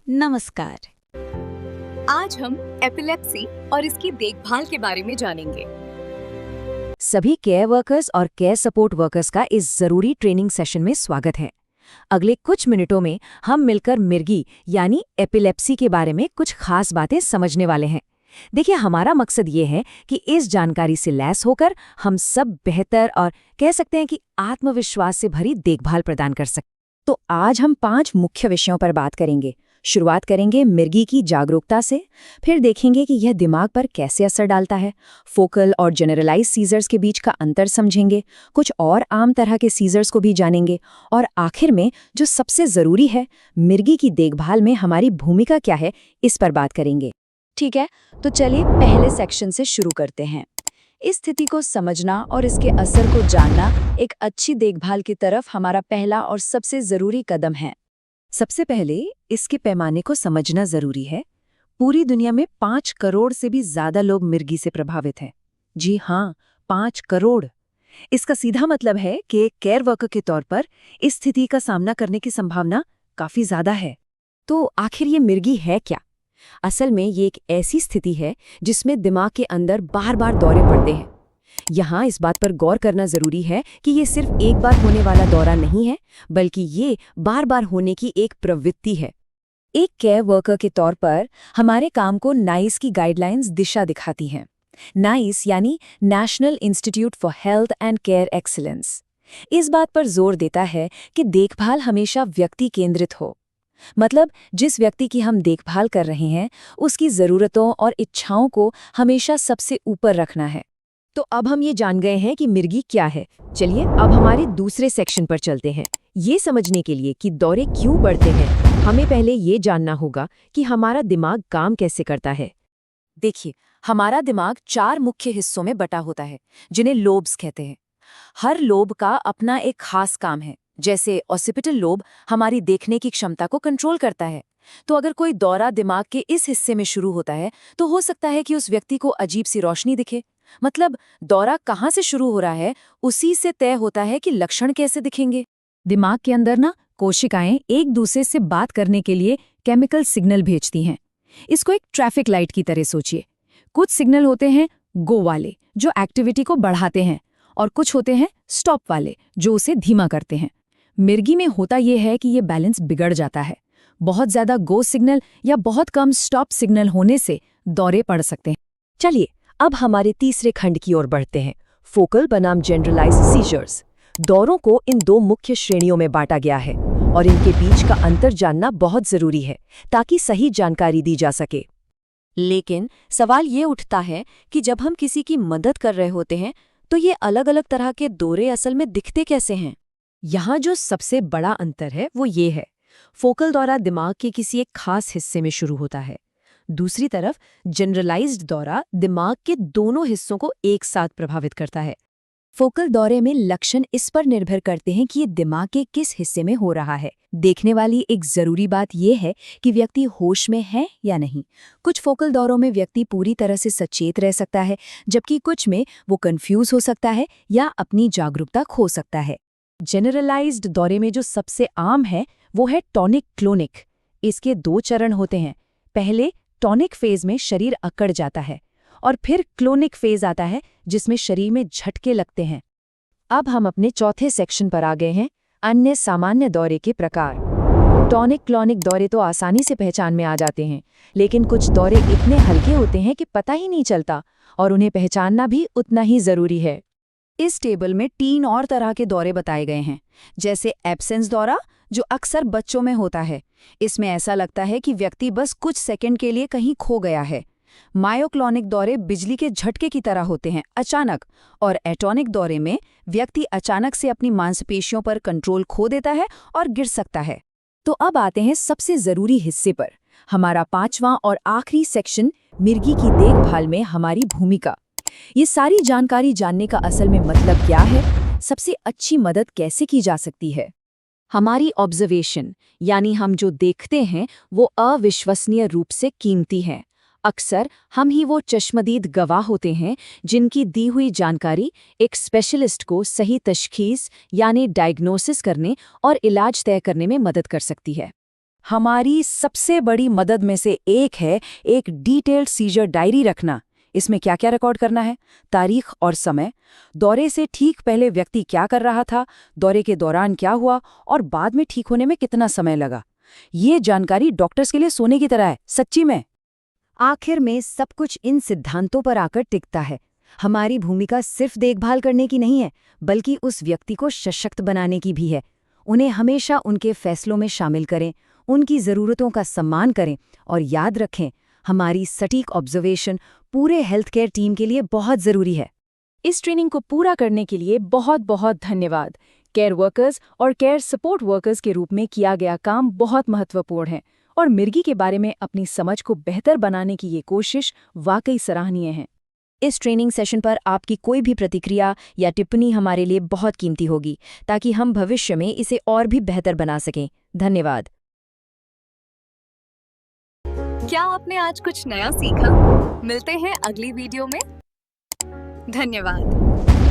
नमस्कार। आज हम एपिलेप्सी और इसकी देखभाल के बारे में जानेंगे। सभी केयर वर्कर्स और केयर सपोर्ट वर्कर्स का इस जरूरी ट्रेनिंग सेशन में स्वागत है। अगले कुछ मिनटों में हम मिलकर मिर्गी यानी एपिलेप्सी के बारे में कुछ खास बातें समझने वाले हैं। देखिए, हमारा मकसद ये है कि इस जानकारी से लैस होकर हम सब बेहतर और कह सकते हैं कि आत्मविश्वास से भरी देखभाल प्रदान कर सकें। तो आज हम 5 मुख्य विषयों पर बात करेंगे। शुरुआत करेंगे मिर्गी की जागरूकता से, फिर देखेंगे कि यह दिमाग पर कैसे असर डालता है, फोकल और जनरलाइज सीजर्स के बीच का अंतर समझेंगे, कुछ और आम तरह के सीजर्स को भी जानेंगे, और आखिर में जो सबसे ज़रूरी है, मिर्गी की देखभाल में हमारी भूमिका क्या है, इस पर बात करेंगे। ठीक है, तो चलिए पहले सेक्शन से शुरू करते हैं। इस स्थिति को समझना और इसके असर को जानना एक अच्छी देखभाल की तरफ हमारा पहला और सबसे ज़रूरी कदम है। सबसे पहले इसके पैमाने को समझना जरूरी है। पूरी दुनिया में 5 करोड़ से भी ज्यादा लोग मिर्गी से प्रभावित हैं। जी हाँ, 5 करोड़। इसका सीधा मतलब है कि एक केयर वर्कर के तौर पर इस स्थिति का सामना करने की संभावना काफी ज्यादा है। तो आखिर ये मिर्गी है क्या? असल में ये एक ऐसी स्थिति है जिसमें दिमाग के अंदर बार बार दौरे पड़ते हैं। यहाँ इस बात पर गौर करना जरूरी है कि ये सिर्फ एक बार होने वाला दौरा नहीं है, बल्कि ये बार बार होने की एक प्रवृत्ति है। एक केयर वर्कर के तौर पर हमारे काम को नाइस की गाइडलाइंस दिशा दिखाती हैं। नाइस यानी national institute for health and care excellence इस बात पर जोर देता है कि देखभाल हमेशा व्यक्ति केंद्रित हो। मतलब जिस व्यक्ति की हम देखभाल कर रहे हैं उसकी ज़रूरतों और इच्छाओं को हमेशा सबसे ऊपर रखना है। तो अब हम ये जान गए हैं कि मिर्गी क्या है। चलिए अब हमारे दूसरे सेक्शन पर चलते हैं। ये समझने के लिए कि दौरे क्यों बढ़ते हैं, हमें पहले ये जानना होगा कि हमारा दिमाग काम कैसे करता है। देखिए, हमारा दिमाग 4 मुख्य हिस्सों में बटा होता है, जिन्हें लोब्स कहते हैं। हर लोब का अपना एक खास काम है। जैसे ऑसिपिटल लोब हमारी देखने की क्षमता को कंट्रोल करता है। तो अगर कोई दौरा दिमाग के इस हिस्से में शुरू होता है तो हो सकता है कि उस व्यक्ति को अजीब सी रोशनी दिखे। मतलब दौरा कहाँ से शुरू हो रहा है उसी से तय होता है कि लक्षण कैसे दिखेंगे। दिमाग के अंदर ना कोशिकाएं एक दूसरे से बात करने के लिए केमिकल सिग्नल भेजती हैं। इसको एक ट्रैफिक लाइट की तरह सोचिए। कुछ सिग्नल होते हैं गो वाले, जो एक्टिविटी को बढ़ाते हैं, और कुछ होते हैं स्टॉप वाले, जो उसे धीमा करते हैं। मिर्गी में होता यह है कि ये बैलेंस बिगड़ जाता है। बहुत ज्यादा गो सिग्नल या बहुत कम स्टॉप सिग्नल होने से दौरे पड़ सकते हैं। चलिए अब हमारे तीसरे खंड की ओर बढ़ते हैं, फोकल बनाम जनरलाइज्ड सीजर्स। दौरों को इन 2 मुख्य श्रेणियों में बांटा गया है और इनके बीच का अंतर जानना बहुत जरूरी है ताकि सही जानकारी दी जा सके। लेकिन सवाल ये उठता है कि जब हम किसी की मदद कर रहे होते हैं तो ये अलग अलग तरह के दौरे असल में दिखते कैसे हैं? यहाँ जो सबसे बड़ा अंतर है वो ये है, फोकल दौरा दिमाग के किसी एक खास हिस्से में शुरू होता है। दूसरी तरफ जनरलाइज्ड दौरा दिमाग के दोनों हिस्सों को एक साथ प्रभावित करता है। फोकल दौरे में लक्षण इस पर निर्भर करते हैं कि ये दिमाग के किस हिस्से में हो रहा है। देखने वाली एक जरूरी बात यह है कि व्यक्ति होश में है या नहीं। कुछ फोकल दौरों में व्यक्ति पूरी तरह से सचेत रह सकता है, जबकि कुछ में वो कंफ्यूज हो सकता है या अपनी जागरूकता खो सकता है। जनरलाइज्ड दौरे में जो सबसे आम है वो है टॉनिक क्लोनिक। इसके 2 चरण होते हैं। पहले टॉनिक फेज में शरीर अकड़ जाता है और फिर क्लोनिक फेज आता है जिसमें शरीर में झटके लगते हैं। अब हम अपने चौथे सेक्शन पर आ गए हैं, अन्य सामान्य दौरे के प्रकार। टॉनिक क्लोनिक दौरे तो आसानी से पहचान में आ जाते हैं, लेकिन कुछ दौरे इतने हल्के होते हैं कि पता ही नहीं चलता, और उन्हें पहचानना भी उतना ही जरूरी है। इस टेबल में 3 और तरह के दौरे बताए गए हैं, जैसे एब्सेंस दौरा, जो अक्सर बच्चों में होता है। इसमें ऐसा लगता है कि व्यक्ति बस कुछ सेकंड के लिए कहीं खो गया है। मायोक्लोनिक दौरे बिजली के झटके की तरह होते हैं, अचानक। और एटोनिक दौरे में व्यक्ति अचानक से अपनी मांसपेशियों पर कंट्रोल खो देता है और गिर सकता है। तो अब आते हैं सबसे जरूरी हिस्से पर, हमारा 5वां और आखिरी सेक्शन, मिर्गी की देखभाल में हमारी भूमिका। ये सारी जानकारी जानने का असल में मतलब क्या है? सबसे अच्छी मदद कैसे की जा सकती है? हमारी ऑब्जर्वेशन यानी हम जो देखते हैं वो अविश्वसनीय रूप से कीमती है। अक्सर हम ही वो चश्मदीद गवाह होते हैं जिनकी दी हुई जानकारी एक स्पेशलिस्ट को सही तशखीस यानी डायग्नोसिस करने और इलाज तय करने में मदद कर सकती है। हमारी सबसे बड़ी मदद में से एक है एक डिटेल्ड सीजर डायरी रखना। इसमें क्या क्या रिकॉर्ड करना है? तारीख और समय, दौरे से ठीक पहले व्यक्ति क्या कर रहा था, दौरे के दौरान क्या हुआ और बाद में ठीक होने में कितना समय लगा। ये जानकारी डॉक्टर्स के लिए सोने की तरह है, सच्ची में। आखिर में सब कुछ इन सिद्धांतों पर आकर टिकता है। हमारी भूमिका सिर्फ देखभाल करने की नहीं है, बल्कि उस व्यक्ति को सशक्त बनाने की भी है। उन्हें हमेशा उनके फैसलों में शामिल करें, उनकी ज़रूरतों का सम्मान करें और याद रखें, हमारी सटीक ऑब्जर्वेशन पूरे हेल्थ केयर टीम के लिए बहुत ज़रूरी है। इस ट्रेनिंग को पूरा करने के लिए बहुत बहुत धन्यवाद। केयर वर्कर्स और केयर सपोर्ट वर्कर्स के रूप में किया गया काम बहुत महत्वपूर्ण है और मिर्गी के बारे में अपनी समझ को बेहतर बनाने की ये कोशिश वाकई सराहनीय है। इस ट्रेनिंग सेशन पर आपकी कोई भी प्रतिक्रिया या टिप्पणी हमारे लिए बहुत कीमती होगी, ताकि हम भविष्य में इसे और भी बेहतर बना सकें। धन्यवाद। क्या आपने आज कुछ नया सीखा? मिलते हैं अगली वीडियो में। धन्यवाद।